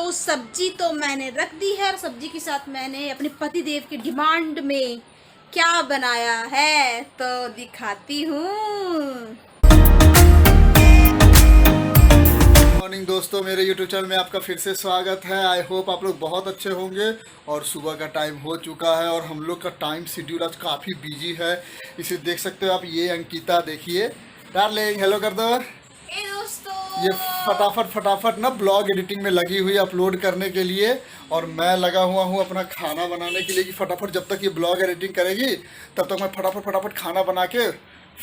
तो सब्जी तो मैंने रख दी है और सब्जी के साथ मैंने अपने पति देव की डिमांड में क्या बनाया है तो दिखाती हूँ। मॉर्निंग दोस्तों, मेरे YouTube चैनल में आपका फिर से स्वागत है। आई होप आप लोग बहुत अच्छे होंगे। और सुबह का टाइम हो चुका है और हम लोग का टाइम शेड्यूल आज काफ़ी बिजी है। इसे देख सकते हो आप, ये अंकिता देखिए, डार्लिंग हेलो कर दो। ए दोस्तों, ये फटाफट ना ब्लॉग एडिटिंग में लगी हुई है अपलोड करने के लिए, और मैं लगा हुआ हूँ अपना खाना बनाने के लिए कि फटाफट जब तक ये ब्लॉग एडिटिंग करेगी तब तक मैं फटाफट खाना बना के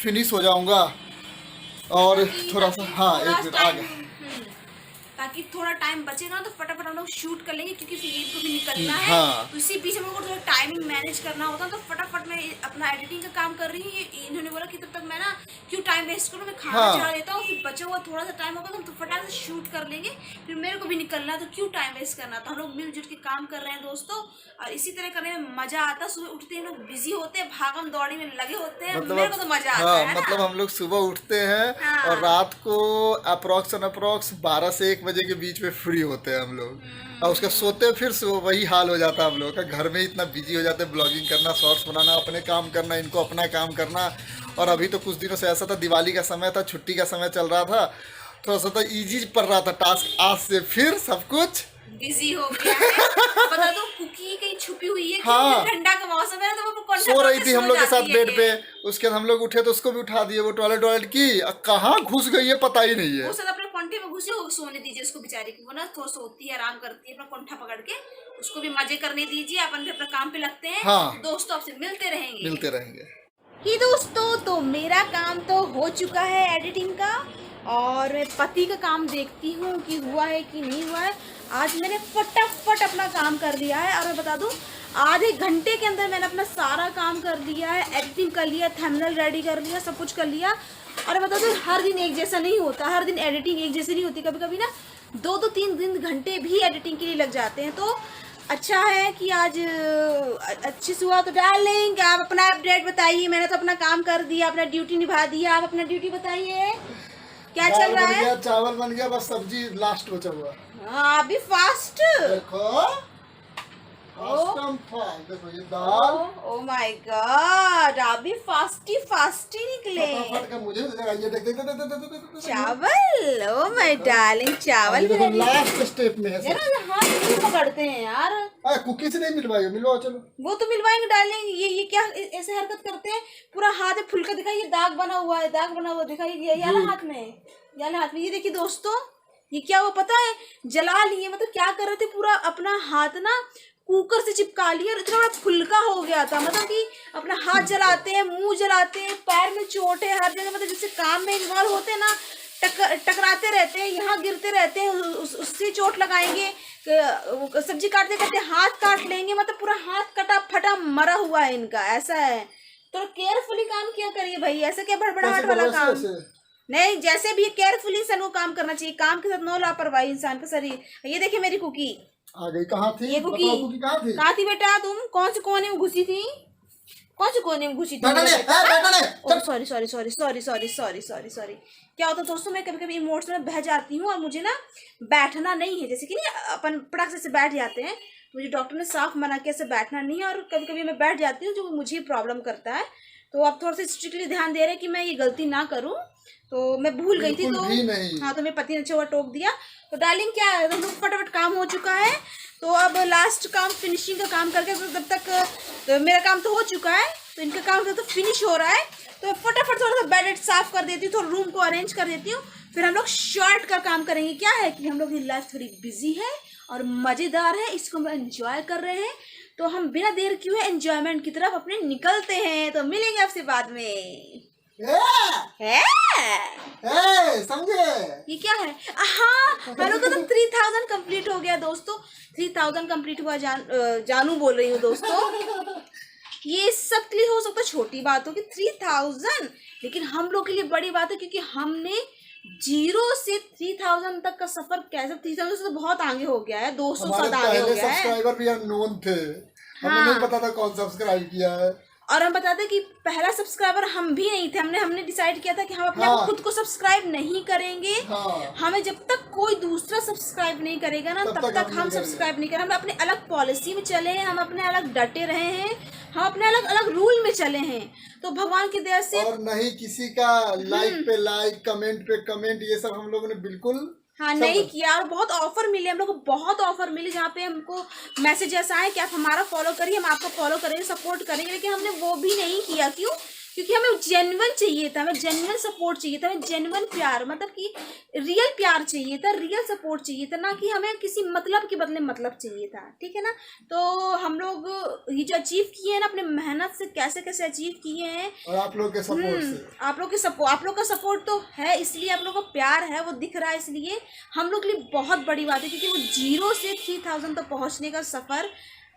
फिनिश हो जाऊँगा। और थोड़ा सा एक मिनट आ गया, ताकि थोड़ा टाइम बचेगा तो फटाफट हम लोग शूट कर लेंगे, क्योंकि फिर ईद को भी निकलना है। हाँ। तो इसी बीच हम लोग को थोड़ा टाइमिंग मैनेज करना होता है। तो फटाफट मैं अपना एडिटिंग का काम कर रही हूँ। इन्होंने बोला कि तब तक मैं ना क्यों टाइम वेस्ट करूँ, मैं खाना चढ़ा देता हूँ, फिर बचा हुआ थोड़ा सा टाइम होगा तो हम तो फटाफट से शूट कर लेंगे। फिर मेरे को भी निकलना है तो क्यों टाइम वेस्ट करना। तो हम लोग मिलजुल के काम कर रहे हैं दोस्तों, और इसी तरह करने में मजा आता है। सुबह उठते हैं लोग बिजी होते हैं, भागम दौड़ी में लगे होते हैं, मेरे को तो मजा आता है। मतलब हम लोग सुबह उठते हैं और रात को अप्रोक्स 12 से 1 बजे के बीच में फ्री होते हैं हम लोग। और उसके सोते फिर वही हाल हो जाता है हम लोग का। घर में इतना बिजी हो जाते हैं, ब्लॉगिंग करना, शॉर्ट्स बनाना, अपने काम करना, इनको अपना काम करना। और अभी तो कुछ दिनों से ऐसा था, दिवाली का समय था, छुट्टी का समय चल रहा था, थोड़ा सा तो ईजी पड़ रहा था टास्क। आज से फिर सब कुछ बिजी हो गया है। बता दो, कुकी कहीं छुपी हुई है। हाँ, ठंडा का मौसम है तो वो सो रही थी हम लोग के साथ बेड पे। उसके बाद हम लोग उठे तो उसको भी उठा दिए। वो टॉयलेट की कहाँ घुस गई है पता ही नहीं है। वो सब अपने कोंठे में घुसे हो, सोने दीजिए उसको बेचारी को। वो ना थोड़ा सोती है, आराम करती है, अपना कोंठा पकड़ के उसको भी मजे करने दीजिए। अपन भी अपना काम पे लगते हैं। हाँ, दोस्तों आपसे मिलते रहेंगे। ही दोस्तों, तो मेरा काम तो हो चुका है एडिटिंग का, और मैं पति का काम देखती हूँ कि हुआ है कि नहीं हुआ है। आज मैंने फटाफट अपना काम कर लिया है, और मैं बता दूँ आधे घंटे के अंदर मैंने अपना सारा काम कर दिया है। एडिटिंग कर लिया, थंबनेल रेडी कर लिया, सब कुछ कर लिया। और बता दूँ हर दिन एक जैसा नहीं होता, हर दिन एडिटिंग एक जैसी नहीं होती। कभी कभी ना 2-3 घंटे भी एडिटिंग के लिए लग जाते हैं। तो अच्छा है कि आज अच्छी सुबह। तो डार्लिंग आप अपना अपडेट बताइए। मैंने तो अपना काम कर दिया, अपना ड्यूटी निभा दिया। आप अपना ड्यूटी बताइए, क्या चल रहा है? चावल बन गया, बस सब्जी लास्ट बचा हुआ। हाँ, अभी फास्ट देखो, देखो ये दाल। ओ माय गॉड, अभी फास्टी निकले। फटाफट का मुझे ये देख चावल। ओ माय डार्लिंग, चावल देखो लास्ट स्टेप में है। हाथ क्यों पकड़ते हैं यार? कुकी से नहीं मिलवाएगा, मिलवाओ चलो। वो तो मिलवाएंगे डार्लिंग। ये क्या ऐसे हरकत करते हैं? पूरा हाथ में फुलका दिखाइए, दाग बना हुआ है, दाग बना हुआ दिखाइए। हाथ में ये देखिए दोस्तों, ये क्या हुआ पता है? जला लिए, मतलब क्या कर रहे थे, पूरा अपना हाथ ना कुकर से चिपका लिया और इतना बड़ा फुलका हो गया था। मतलब कि अपना हाथ जलाते हैं, मुंह जलाते हैं, पैर में चोट है हर जगह। मतलब जिससे काम में इन्वॉल्व होते हैं ना, टकराते रहते हैं, यहाँ गिरते रहते हैं, उससे चोट लगाएंगे। सब्जी काटते करते हाथ काट लेंगे, मतलब पूरा हाथ कटा फटा मरा हुआ है इनका। ऐसा है, तो केयरफुली काम किया करिए भाई। ऐसा क्या बड़बड़ाहट वाला काम नहीं। जैसे भी केयरफुली इंसान को काम करना चाहिए, काम के साथ नो लापरवाही इंसान का शरीर। ये देखिए मेरी कुकी आ गई। कहाँ थी ये कुकी? कहाँ थी बेटा? तुम कौन से कोने में घुसी थी? सॉरी। क्या होता है दोस्तों, मैं कभी कभी इमोशनल में बह जाती हूँ और मुझे ना बैठना नहीं है। जैसे कि नहीं अपन पटाख से बैठ जाते हैं, मुझे डॉक्टर ने साफ मना किया ऐसे बैठना नहीं है। और कभी कभी मैं बैठ जाती हूँ, जो मुझे प्रॉब्लम करता है। तो आप थोड़ा सा स्ट्रिक्टली ध्यान दे रहे हैं कि मैं ये गलती ना करूँ। तो मैं भूल गई थी, तो हाँ, तो मेरे पति ने अच्छा हुआ टोक दिया। तो डार्लिंग क्या है, तो फटाफट काम हो चुका है। तो अब लास्ट काम फिनिशिंग का काम करके, तो तब तक तो मेरा काम तो हो चुका है, तो इनका काम तो फिनिश हो रहा है। तो फटाफट थोड़ा सा बेड साफ कर देती हूँ, थोड़ा रूम को अरेंज कर देती हूँ। फिर हम लोग शॉर्ट का काम करेंगे। क्या है कि हम लोग की लाइफ थोड़ी बिजी है और मज़ेदार है, इसको हम एंजॉय कर रहे हैं। तो हम बिना देर किए एंजॉयमेंट की तरफ अपने निकलते हैं। तो मिलेंगे आपसे बाद में। समझे? ये क्या है? हाँ, हम लोग का तो 3000 कंप्लीट हो गया दोस्तों। 3000 कंप्लीट हुआ। जानू बोल रही हूँ दोस्तों। ये सब के लिए हो सकता है छोटी बात हो कि 3000, लेकिन हम लोग के लिए बड़ी बात है, क्योंकि हमने 0 से 3000 तक का सफर कैसे, 3000 से तो बहुत आगे हो गया है, 200 साल आगे हो गया है। सब्सक्राइबर भी अननोन थे, हमें नहीं पता था कौन सब्सक्राइब किया है। और हम बताते कि पहला सब्सक्राइबर हम भी नहीं थे। हमने डिसाइड किया था कि हम अपने हाँ। आप खुद को सब्सक्राइब नहीं करेंगे। हाँ। हमें जब तक कोई दूसरा सब्सक्राइब नहीं करेगा ना तब तक हम सब्सक्राइब नहीं करें। हम अपने अलग पॉलिसी में चले हैं, हम अपने अलग डटे रहे हैं, हम अपने अलग अलग रूल में चले हैं। तो भगवान की दया से और नहीं किसी का लाइक पे लाइक, कमेंट पे कमेंट, ये सब हम लोगों ने बिल्कुल हाँ नहीं किया। और बहुत ऑफर मिले, हम लोग को बहुत ऑफर मिले जहाँ पे हमको मैसेज ऐसा है कि आप हमारा फॉलो करिए, हम आपको फॉलो करेंगे, सपोर्ट करेंगे। लेकिन हमने वो भी नहीं किया। क्यों? क्योंकि हमें जेन्युइन चाहिए था, हमें जेन्युइन सपोर्ट चाहिए था, हमें जेन्युइन प्यार, मतलब कि रियल प्यार चाहिए था, रियल सपोर्ट चाहिए था, ना कि हमें किसी मतलब के बदले मतलब चाहिए था। ठीक है ना? तो हम लोग ये जो अचीव किए हैं ना अपने मेहनत से, कैसे कैसे अचीव किए हैं, और आप लोग के सपोर्ट से, आप लोग का सपोर्ट तो है, इसलिए आप लोग का प्यार है वो दिख रहा है, इसलिए हम लोग के लिए बहुत बड़ी बात है। क्योंकि वो 0 से 3000 तक पहुंचने का सफ़र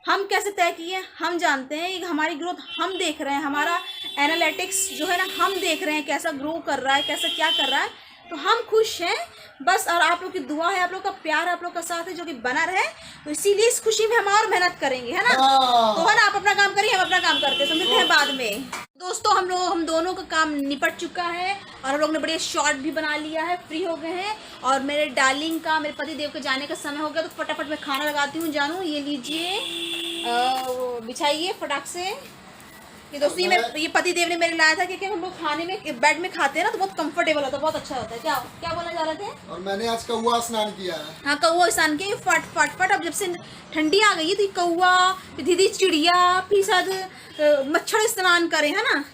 हम कैसे तय किए हम जानते हैं। हमारी ग्रोथ हम देख रहे हैं, हमारा एनालिटिक्स जो है ना हम देख रहे हैं कैसा ग्रो कर रहा है, कैसा क्या कर रहा है। तो हम खुश हैं बस। और आप लोग की दुआ है, आप लोग का प्यार है, आप लोग का साथ है जो कि बना रहे। तो इसीलिए इस खुशी में हम और मेहनत करेंगे, है ना? तो है ना, आप अपना काम करिए, हम अपना काम करते हैं। तो मिलते हैं बाद में। दोस्तों हम दोनों का काम निपट चुका है और हम लोग ने बढ़िया शॉर्ट भी बना लिया है, फ्री हो गए हैं। और मेरे डार्लिंग का, मेरे पति देव के जाने का समय हो गया, तो फटाफट मैं खाना लगाती हूँ। जानू ये लीजिए, बिछाइए फटाक से। ये दोस्तों ये पति देव ने मेरे लाया था क्योंकि हम लोग खाने में बेड में खाते हैं ना तो बहुत कंफर्टेबल होता है, बहुत अच्छा होता है। क्या क्या बोलना चाह रहे थे? और मैंने आज कौआ स्नान किया है। हाँ कौआ स्नान के फट। अब जब से ठंडी आ गई है तो कौआ, दीदी चिड़िया, फिर शायद मच्छर स्नान करे, है ना?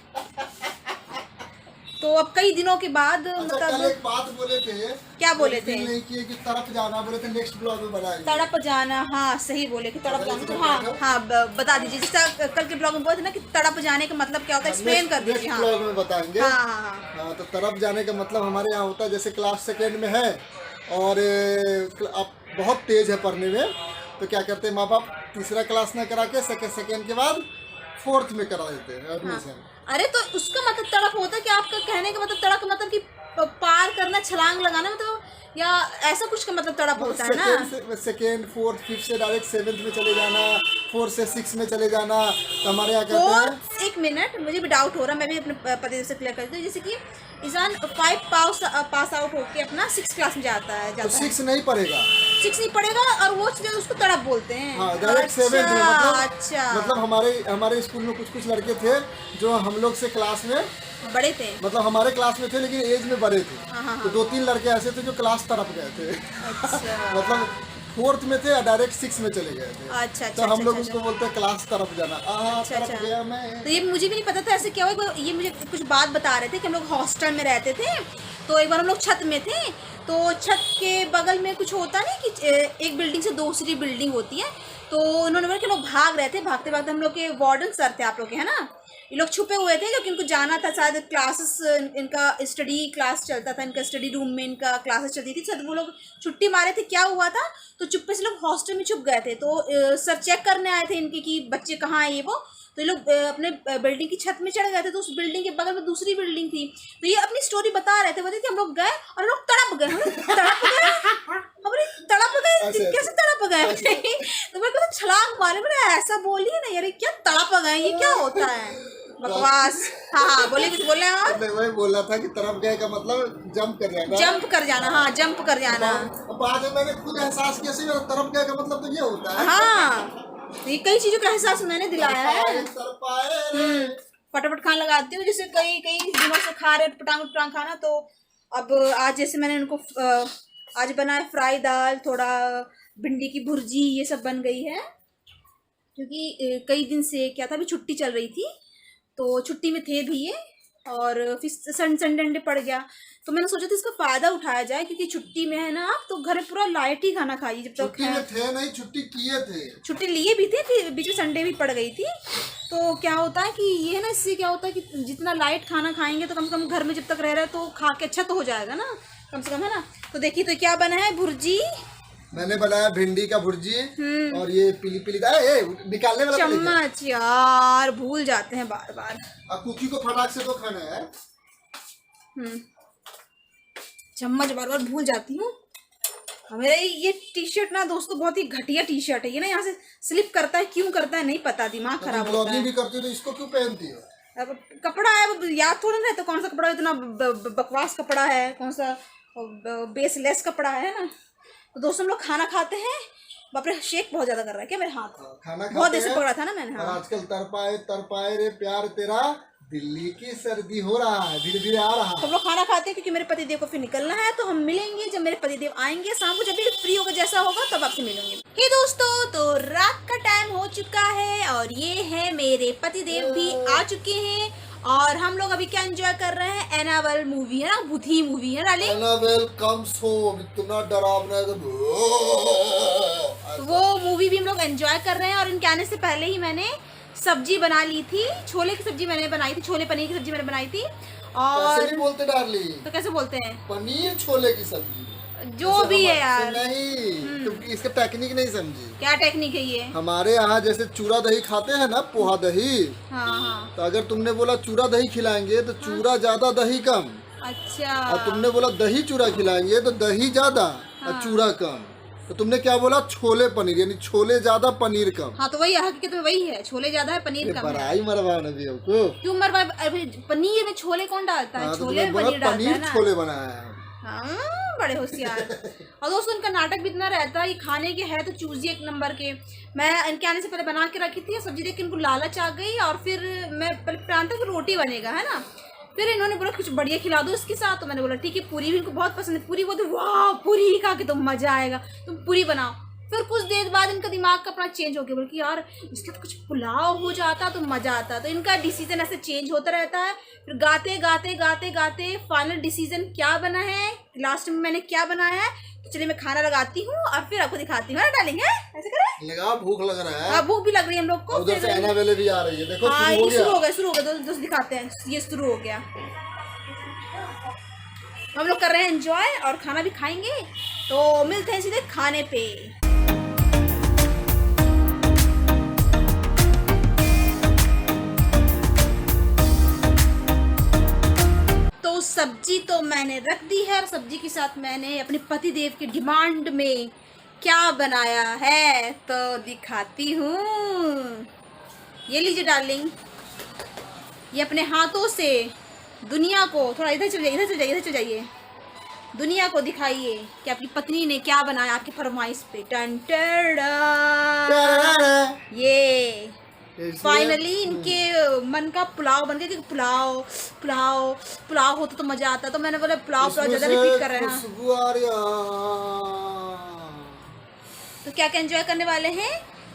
तो अब कई दिनों के बाद अच्छा, कल एक बात बोले थे। क्या बोले थे? नहीं किए कि तड़प जाना बोले थे, नेक्स्ट ब्लॉग में बनाएंगे। तड़प जाना, हाँ सही बोले कि तड़प जाना। तो हाँ बता दीजिए, जैसा कल के ब्लॉग में बोले थे ना कि तड़प जाने का मतलब क्या होता है, एक्सप्लेन कर दीजिए। हाँ ब्लॉग में बताएंगे। हाँ, तो तड़प जाने का मतलब हमारे यहाँ होता है, जैसे क्लास 2 में है और आप बहुत तेज है पढ़ने में, तो क्या करते हैं माँ बाप, तीसरा क्लास ना करा के सेकेंड के बाद 4th में करा देते हैं एडमिशन। अरे तो उसका मतलब तड़प होता है कि आपका कहने का मतलब तड़प मतलब कि पार करना, छलांग लगाना, मतलब या ऐसा कुछ का मतलब तड़प होता है ना? सेकेंड 4th 5th से डायरेक्ट 7th में चले जाना, 4 से 6 में चले जाना। तो हमारे यहाँ कहते हैं, 1 मिनट, मुझे भी डाउट हो रहा है, मैं भी अपने पति से क्लियर करती हूँ। जैसे कि इंसान 5 पास आउट होके अपना 6 क्लास में जाता है, तो 6 नहीं पढ़ेगा, 6 नहीं पढ़ेगा और वो उसको तड़प बोलते हैं। हाँ डायरेक्ट 7th में। अच्छा, मतलब हमारे स्कूल में कुछ लड़के थे जो हम लोग से क्लास में बड़े थे, मतलब हमारे क्लास में थे लेकिन एज में बड़े थे। तो 2-3 लड़के ऐसे थे जो क्लास तड़प गए थे। अच्छा मतलब 4th में थे, डायरेक्ट 6 में चले गए थे। अच्छा, तो हम लोग उसको बोलते हैं क्लास तरफ जाना। तरफ गया मैं। तो ये मुझे भी नहीं पता था ऐसे क्या हुआ। ये मुझे कुछ बात बता रहे थे कि हम लोग हॉस्टल में रहते थे। तो एक बार हम लोग छत में थे, तो छत के बगल में कुछ होता नहीं कि एक बिल्डिंग से दूसरी बिल्डिंग होती है। तो उन्होंने बोला कि लोग भाग रहे थे, भागते भागते हम लोग के वार्डन सर थे आप लोग के, है ना, ये लोग छुपे हुए थे क्योंकि इनको जाना था, शायद क्लासेस, इनका स्टडी क्लास चलता था, इनका स्टडी रूम में इनका क्लासेस चलती थी। शायद वो लोग छुट्टी मारे थे, क्या हुआ था, तो चुप्पे से लोग हॉस्टल में छुप गए थे। तो सर चेक करने आए थे इनके कि बच्चे कहाँ हैं ये वो। तो ये लोग अपने बिल्डिंग की छत में चढ़ गए थे। तो उस बिल्डिंग के बगल में दूसरी बिल्डिंग थी। तो ये अपनी स्टोरी बता रहे थे, बोलते थे हम लोग गए और हम लोग तड़प गए, कैसे तड़प गए? तो मेरे को तो छलांग मारे, मैंने ऐसा बोली है ना यार, क्या तड़प गए, ये क्या होता है, बकवास। हाँ बोले, कुछ बोले आप? वही बोला था कि तरफ गए का मतलब जंप कर जाना, जंप कर जाना। हाँ जंप कर जाना। बाद में मैंने खुद एहसास किया कि तरफ गए का मतलब तो ये होता है। हाँ ये कई चीजों का एहसास मैंने दिलाया है। फटाफट खाना लगाती हूँ, जैसे कई दिनों से खा रहे पटांग खाना। तो अब आज जैसे मैंने उनको आज बनाया फ्राई दाल, थोड़ा भिंडी की भुर्जी, ये सब बन गई है। क्योंकि कई दिन से क्या था, अभी छुट्टी चल रही थी तो छुट्टी में थे भी ये, और फिर संडे पड़ गया। तो मैंने सोचा था इसका फायदा उठाया जाए, क्योंकि छुट्टी में है ना आप, तो घर में पूरा लाइट ही खाना खाइए जब तक। छुट्टी में थे नहीं, छुट्टी किए थे, छुट्टी लिए भी थे, फिर बीच में संडे भी पड़ गई थी। तो क्या होता है कि ये ना, इससे क्या होता है कि जितना लाइट खाना खाएंगे तो कम से कम घर में जब तक रह रहे तो खा के अच्छा तो हो जाएगा ना, कम से कम, है ना। तो देखिए तो क्या बना है, भुर्जी मैंने बनाया, भिंडी का भुर्जी, और ये पीली निकालने वाला चम्मच, यार भूल जाते हैं बार बार। अब कुकी को फटाक से तो खाना है। चम्मच बार बार भूल जाती हूँ। मेरा ये टी शर्ट ना दोस्तों बहुत ही घटिया टी शर्ट है। ये ना यहाँ से स्लिप करता है, क्यों करता है नहीं पता, दिमाग खराब होता ब्लॉगिंग है। भी करती हो तो इसको क्यों पहनती हो? अब कपड़ा है, अब याद थोड़ा ना रहता कौन सा कपड़ा इतना बकवास कपड़ा है, कौन सा बेसलेस कपड़ा है ना। तो दोस्तों हम लोग खाना खाते हैं। बाप रे, शेक बहुत ज्यादा कर रहा है क्या मेरे हाथ? खाना बहुत देर खाते से हैं पकड़ा था ना मैंने। और हाँ आजकल तरपाए रे प्यार तेरा, दिल्ली की सर्दी हो रहा है, धीरे धीरे आ रहा तो है। हम लोग खाना खाते हैं क्योंकि मेरे पतिदेव को फिर निकलना है। तो हम मिलेंगे जब मेरे पतिदेव आएंगे शाम को, जब भी फ्री होगा जैसा होगा तब आपसे मिलेंगे। हे दोस्तों, तो रात का टाइम हो चुका है और ये है मेरे पतिदेव भी आ चुके हैं और हम लोग अभी क्या एंजॉय कर रहे हैं, एनाबेल मूवी है ना, भूथी मूवी है डाली। एनाबेल कम्स होम, इतना डरावना है तो वो मूवी भी हम लोग एंजॉय कर रहे हैं। और इनके आने से पहले ही मैंने सब्जी बना ली थी, छोले की सब्जी मैंने बनाई थी, छोले पनीर की सब्जी मैंने बनाई थी। और कैसे नहीं बोलते डार्लिंग, तो कैसे बोलते हैं? पनीर छोले की सब्जी जो भी है यार। नहीं, क्योंकि इसका टेक्निक नहीं समझी। क्या टेक्निक है ये? हमारे यहाँ जैसे चूरा दही खाते हैं ना, पोहा दही, हाँ हाँ। तो अगर तुमने बोला चूरा दही खिलाएंगे तो चूरा ज्यादा दही कम, अच्छा। और तुमने बोला दही चूरा खिलाएंगे तो दही ज्यादा और चूरा कम। तो तुमने क्या बोला, छोले पनीर, यानी छोले ज्यादा पनीर कम। हाँ तो वही हकीकत में वही है, छोले ज्यादा है पनीर कम है। बड़ाई मरवा नबी को क्यों मरवा? अभी पनीर में छोले कौन डालता है? हाँ, तो छोले में तुमने पनीर बोला डालता है पनीर ना। छोले बनाया है। हाँ बड़े होशियार। और दोस्तों इनका नाटक भी इतना रहता है, ये खाने के है तो चूजी एक नंबर के। मैं इनके आने से पहले बना के रखी थी सब्जी, देख के इनको लालच आ गई और फिर मैं पहले प्लान था कि रोटी बनेगा है ना, फिर इन्होंने बोला कुछ बढ़िया खिला दो इसके साथ। तो मैंने बोला ठीक है, पूरी भी इनको बहुत पसंद है, पूरी बोलते वाह पूरी खा के तो मजा आएगा, तुम पूरी बनाओ। फिर कुछ देर बाद इनका दिमाग का अपना चेंज हो गया, बोल कि यार इसके तो कुछ पुलाव हो जाता तो मजा आता। तो इनका डिसीजन ऐसे चेंज होता रहता है। फिर गाते गाते गाते गाते फाइनल डिसीजन क्या बना है, लास्ट में मैंने क्या बनाया है। तो चलिए मैं खाना लगाती हूँ और फिर आपको दिखाती हूँ। डालेंगे ऐसे करें, लगा भूख लग रहा है। हाँ भूख भी लग रही है हम लोग को। उधर से एनाबेल भी आ रही है, देखो हाँ शुरू हो ये गया। शुरू हो गया दोस्त दिखाते हैं, ये शुरू हो गया। हम लोग कर रहे हैं एंजॉय और खाना भी खाएंगे। तो मिलते हैं सीधे खाने पे। तो सब्जी तो मैंने रख दी है और सब्जी के साथ मैंने अपने पति देव के डिमांड में क्या बनाया है तो दिखाती हूँ। ये लीजिए डार्लिंग, ये अपने हाथों से दुनिया को, थोड़ा इधर चल जाइए, इधर चल जाइए, इधर चल जाइए, दुनिया को दिखाइए कि आपकी पत्नी ने क्या बनाया आपकी फरमाइश पे। टन टड़ा। ये फाइनली इनके मन का पुलाव बन गया कि पुलाव पुलाव पुलाव होता तो मजा आता। तो मैंने बोला पुलाव पुलाव ज्यादा रिपीट कर रहे हैं। खुशबू आ रही है। तो क्या क्या एंजॉय करने वाले हैं,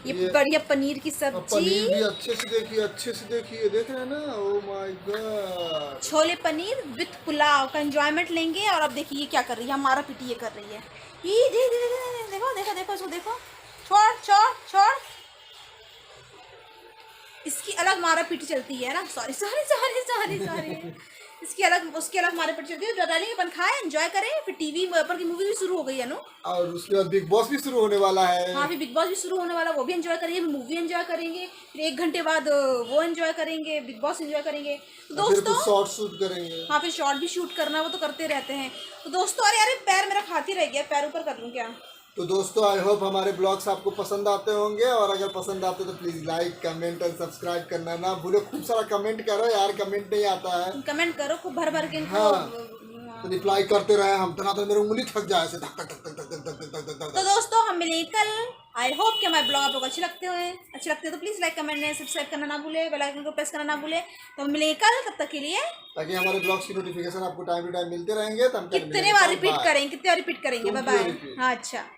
ये बढ़िया पनीर की सब्जी, पनीर भी अच्छे से देखिए, अच्छे से देखिए, देख रहे हैं ना, oh my God. Chole paneer with pulao का एंजॉयमेंट लेंगे। और अब देखिए ये क्या कर रही है, हमारा पिटी ये कर रही है। ये देखो देखो देखो इसको देखो, छोड़ छोड़ छोड़, इसकी अलग मारा पीटी चलती है ना। Sorry sorry sorry sorry sorry इसकी अलग उसकी अलग मारा पीटी चलती है। डालेंगे अपन खाए एंजॉय करें, फिर टीवी पर की मूवी भी शुरू हो गई है ना, और उसके बाद बिग बॉस भी शुरू होने वाला है। हाँ फिर बिग बॉस भी शुरू होने वाला, वो भी एंजॉय करेंगे, मूवी एंजॉय करेंगे, फिर 1 घंटे बाद वो एंजॉय करेंगे, बिग बॉस एंजॉय करेंगे। तो दोस्तों शॉर्ट शूट करेंगे। हाँ फिर शॉर्ट भी शूट करना, वो तो करते रहते हैं। तो दोस्तों अरे अरे पैर मेरा खाती रह गया, पैर ऊपर कर लूँ क्या? तो दोस्तों आई होप हमारे ब्लॉग्स आपको पसंद आते होंगे, और अगर पसंद आते तो प्लीज लाइक कमेंट और सब्सक्राइब करना ना भूलो। खूब सारा कमेंट करो यार, कमेंट नहीं आता है। कमेंट करो खूब भर भर के इनको। हाँ, तो रिप्लाई करते रहे हम, तना तो मेरी उंगली थक जाए ऐसे धक धक धक धक धक धक धक धक धक। तो दोस्तों हम मिलेंगे कल। आई होप कि हमारे ब्लॉग आप लोग अच्छे लगते हैं तो please like comment and subscribe करना ना भूले, बेल आइकन को प्रेस करना ना भूले। तो हम मिलेंगे कल, तब तक के लिए ताकि हमारे ब्लॉग्स की नोटिफिकेशन आपको टाइम टू टाइम मिलते रहेंगे। कितने बार रिपीट करेंगे, बाय बाय। हाँ अच्छा।